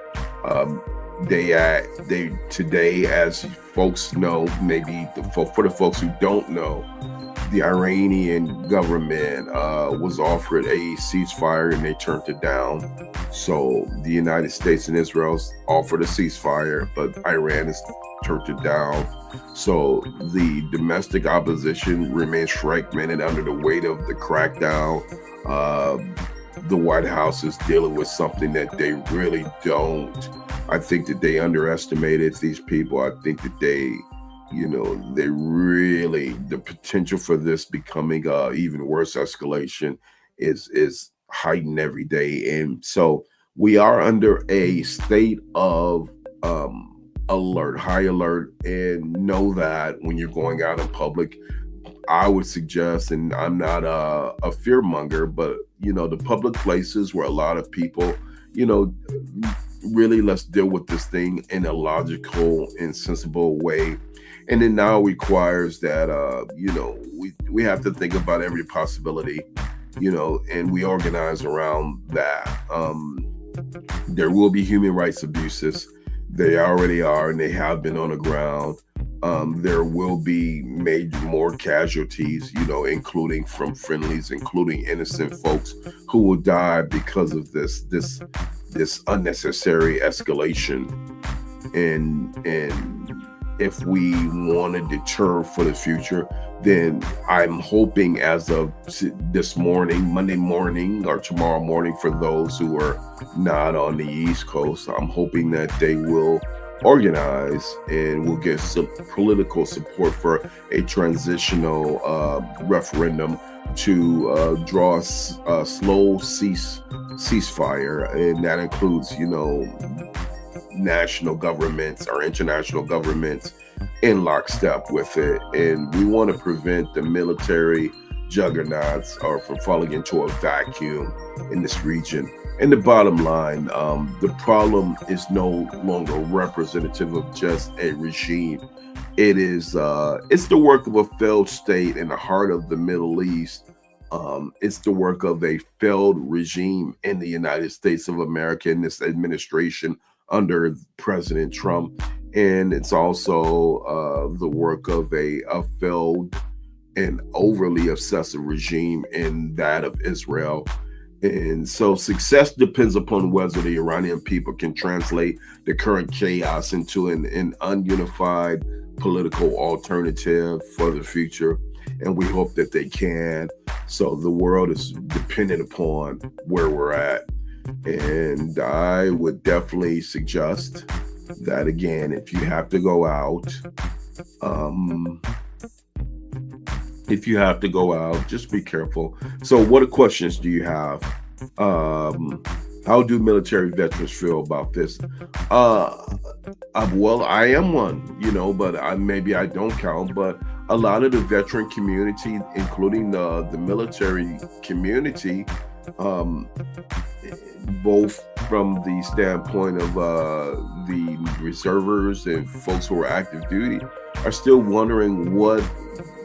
they today, as folks know, maybe for the folks who don't know, the Iranian government was offered a ceasefire and they turned it down. So the United States and Israel offered a ceasefire, but Iran has turned it down. So the domestic opposition remains fragmented under the weight of the crackdown. The White House is dealing with something that they really don't. I think that they underestimated these people. I think that they really, the potential for this becoming even worse escalation is heightened every day. And so we are under a state of alert, high alert, and know that when you're going out in public, I would suggest, and I'm not a fear monger, but the public places where a lot of people, really, let's deal with this thing in a logical and sensible way. And it now requires that, we have to think about every possibility, and we organize around that. There will be human rights abuses. They already are, and they have been on the ground. There will be more casualties, including from friendlies, including innocent folks who will die because of this unnecessary escalation. And if we want to deter for the future, then I'm hoping as of this morning, Monday morning or tomorrow morning, for those who are not on the East Coast, I'm hoping that they will organize and will get some political support for a transitional referendum to draw a slow ceasefire, and that includes, national governments or international governments in lockstep with it. And we want to prevent the military juggernauts from falling into a vacuum in this region. And the bottom line, the problem is no longer representative of just a regime. It is it's the work of a failed state in the heart of the Middle East. It's the work of a failed regime in the United States of America, in this administration under President Trump. And it's also the work of a failed and overly obsessive regime in that of Israel. And so success depends upon whether the Iranian people can translate the current chaos into an ununified political alternative for the future. And we hope that they can. So the world is dependent upon where we're at. And I would definitely suggest that, again, if you have to go out, just be careful. So what questions do you have? How do military veterans feel about this? Well, I am one, but maybe I don't count. But a lot of the veteran community, including the military community, both from the standpoint of the reservists and folks who are active duty, are still wondering what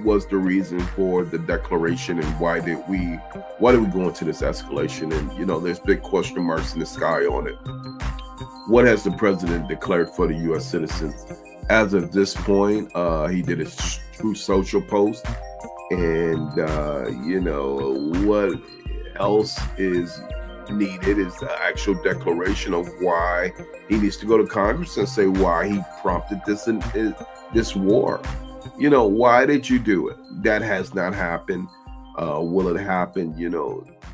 was the reason for the declaration and why did we go into this escalation. And there's big question marks in the sky on it. What has the president declared for the U.S. citizens? As of this point, he did a true social post, And, what else is needed is the actual declaration of why he needs to go to Congress and say why he prompted this war. Why did you do it? That has not happened. Will it happen?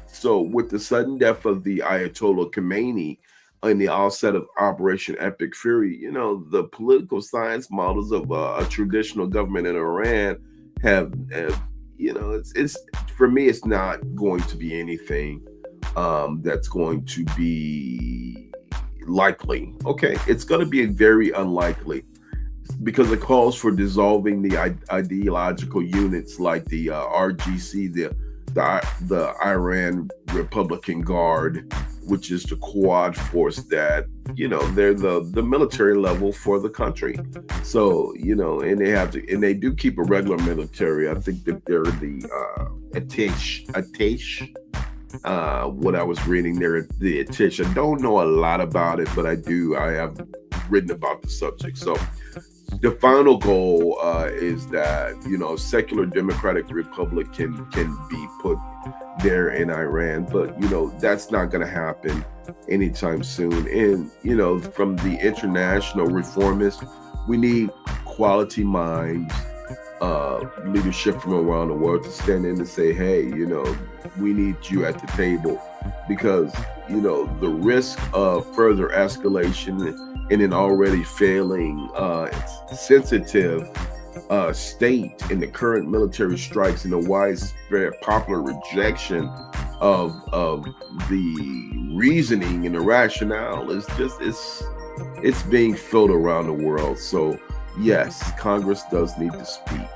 So with the sudden death of the Ayatollah Khomeini in the outset of Operation Epic Fury, the political science models of a traditional government in Iran have it's for me, it's not going to be anything that's going to be likely. Okay, it's going to be very unlikely because it calls for dissolving the ideological units like the RGC, the Iran Republican Guard, which is the quad force that, they're the military level for the country. So, and they do keep a regular military. I think that they're the A.H. What I was reading there, the A.H. I don't know a lot about it, but I have written about the subject. So the final goal is that, secular democratic republic can be put there in Iran, but that's not going to happen anytime soon. And from the international reformists, we need quality minds, leadership from around the world to stand in and say, hey, we need you at the table, because the risk of further escalation in an already failing sensitive state in the current military strikes and the widespread popular rejection of the reasoning and the rationale is just it's being filled around the world. So yes, Congress does need to speak.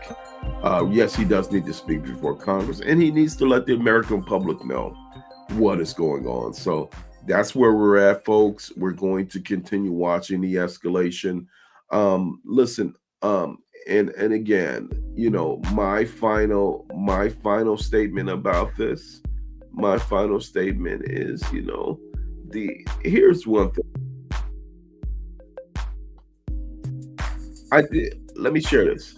Yes, he does need to speak before Congress, and he needs to let the American public know what is going on. So that's where we're at, folks. We're going to continue watching the escalation. Listen, and again, my final statement about this, my final statement is, here's one thing. Let me share this.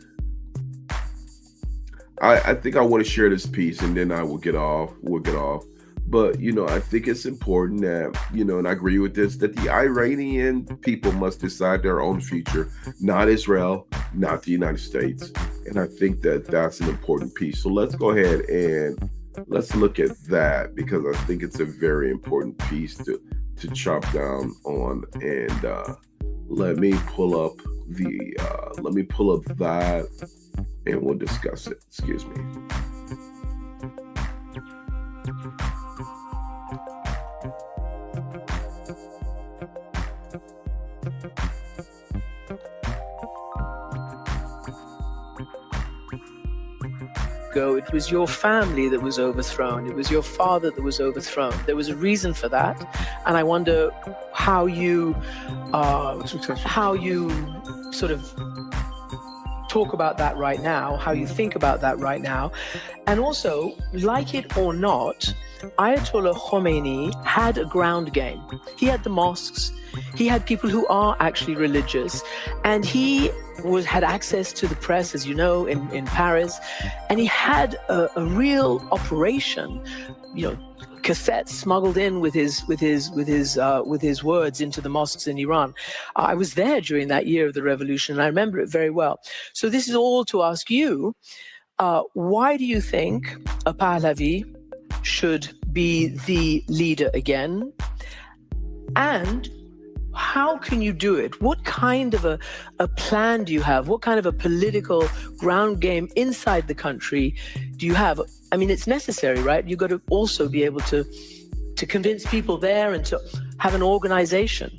I think I want to share this piece and then I will get off. We'll get off. But, I think it's important that, and I agree with this, that the Iranian people must decide their own future, not Israel, not the United States. And I think that that's an important piece. So let's go ahead and let's look at that, because I think it's a very important piece to chop down on. And let me pull up that and we'll discuss it. Excuse me. It was your family that was overthrown. It was your father that was overthrown. There was a reason for that, and I wonder how you sort of talk about that right now, how you think about that right now. And also, like it or not, Ayatollah Khomeini had a ground game. He had the mosques, he had people who are actually religious, and he had access to the press, as you know, in Paris, and he had a real operation, cassettes smuggled in with his words into the mosques in Iran. I was there during that year of the revolution, and I remember it very well. So this is all to ask you, why do you think a Pahlavi should be the leader again? And how can you do it? What kind of a plan do you have? What kind of a political ground game inside the country do you have? I mean, it's necessary, right? You've got to also be able to convince people there and to have an organization.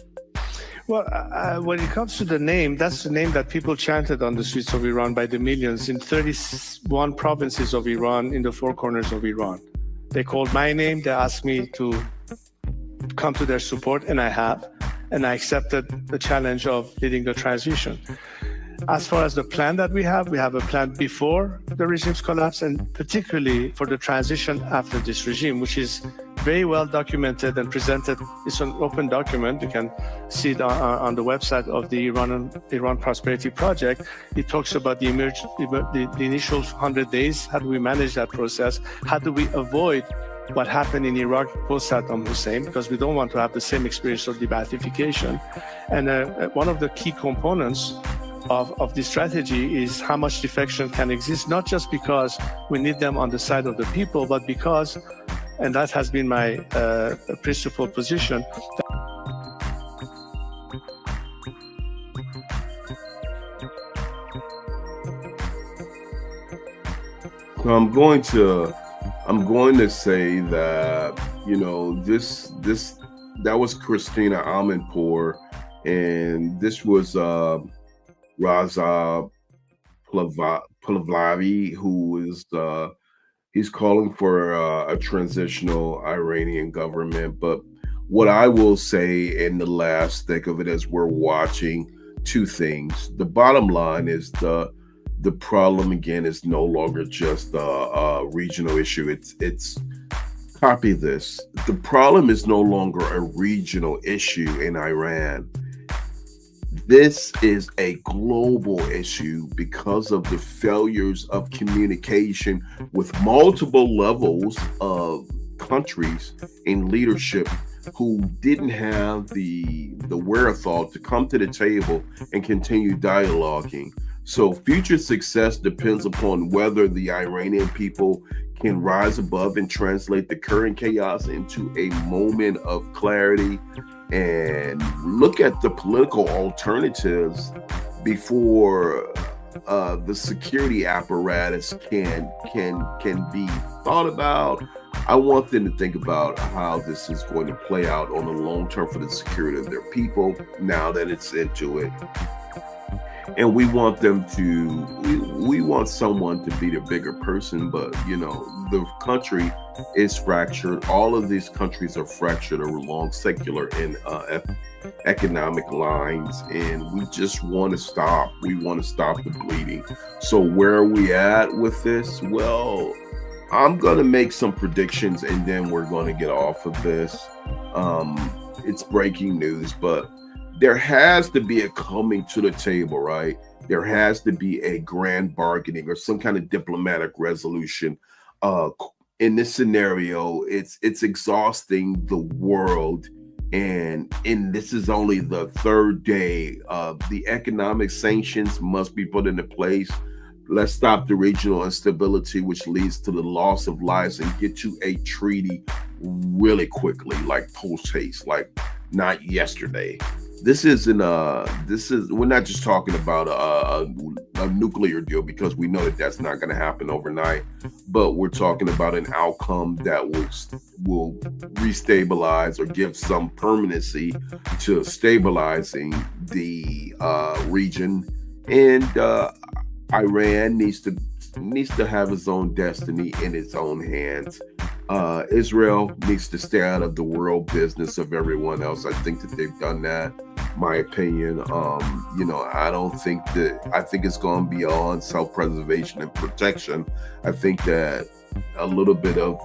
Well, when it comes to the name, that's the name that people chanted on the streets of Iran by the millions in 31 provinces of Iran, in the four corners of Iran. They called my name. They asked me to come to their support, and I have. And I accepted the challenge of leading the transition. As far as the plan that we have a plan before the regime's collapse, and particularly for the transition after this regime, which is very well documented and presented. It's an open document. You can see it on the website of the Iran Prosperity Project. It talks about the initial 100 days. How do we manage that process? How do we avoid what happened in Iraq post Saddam Hussein, because we don't want to have the same experience of de-Baathification. And one of the key components of this strategy is how much defection can exist, not just because we need them on the side of the people, but because, and that has been my principal position, I'm going to say that, you know, that was Christina Amanpour, and this was Raza Pahlavi, who is he's calling for a transitional Iranian government. But what I will say in the last thick of it, as we're watching, two things. The bottom line is the problem again is no longer just a regional issue. It's copy this. The problem is no longer a regional issue in Iran. This is a global issue because of the failures of communication with multiple levels of countries in leadership who didn't have the wherewithal to come to the table and continue dialoguing. So future success depends upon whether the Iranian people can rise above and translate the current chaos into a moment of clarity and look at the political alternatives before the security apparatus can be thought about. I want them to think about how this is going to play out on the long term for the security of their people now that it's into it. And we want them to, we want someone to be the bigger person, but you know, the country is fractured. All of these countries are fractured along secular and economic lines, and we just want to stop. We want to stop the bleeding. So where are we at with this? Well, I'm going to make some predictions and then we're going to get off of this. It's breaking news, but there has to be a coming to the table, right? There has to be a grand bargaining or some kind of diplomatic resolution. In this scenario, it's exhausting the world, and this is only the third day. The economic sanctions must be put into place. Let's stop the regional instability, which leads to the loss of lives, and get to a treaty really quickly, like post haste, like not yesterday. We're not just talking about a nuclear deal, because we know that that's not going to happen overnight, but we're talking about an outcome that will restabilize or give some permanency to stabilizing the region. And Iran needs to have its own destiny in its own hands. Israel needs to stay out of the world business of everyone else. I think that they've done that. My opinion, I think it's gone beyond self-preservation and protection. I think that a little bit of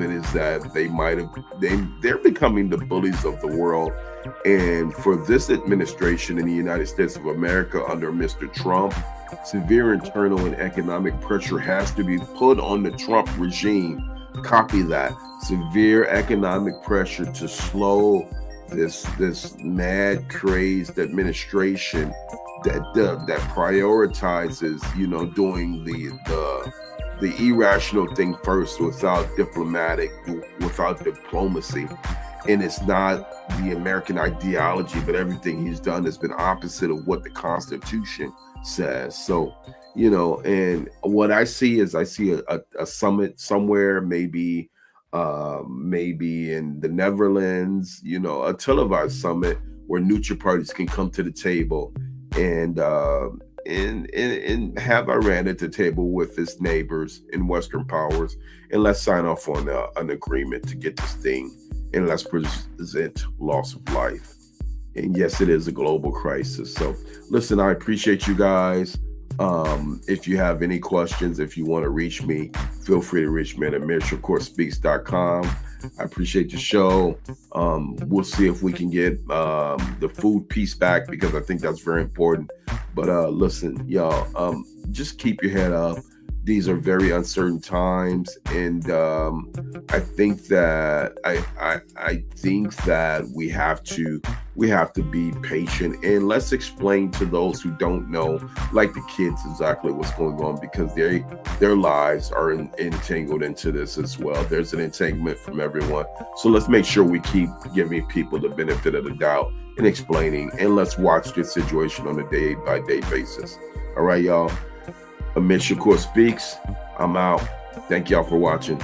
it is that they're becoming the bullies of the world. And for this administration in the United States of America under Mr. Trump, severe internal and economic pressure has to be put on the Trump regime. Copy that. Severe economic pressure to slow this mad crazed administration that prioritizes, doing the irrational thing first without diplomacy. And it's not the American ideology, but everything he's done has been opposite of what the Constitution says. So, and what I see is a summit somewhere, maybe in the Netherlands, a televised summit where neutral parties can come to the table and have Iran at the table with its neighbors and Western powers, and let's sign off on an agreement to get this thing, and let's present loss of life. And yes, it is a global crisis. So listen, I appreciate you guys. If you have any questions, if you want to reach me, feel free to reach me at AmirShakurSpeaks.com. I appreciate the show. We'll see if we can get the food piece back, because I think that's very important. But listen, y'all, just keep your head up. These are very uncertain times, and I think that I think that we have to be patient, and let's explain to those who don't know, like the kids, exactly what's going on, because their lives are entangled into this as well. There's an entanglement from everyone, so let's make sure we keep giving people the benefit of the doubt and explaining, and let's watch this situation on a day-by-day basis. All right, y'all. Amir Shakur speaks. I'm out. Thank y'all for watching.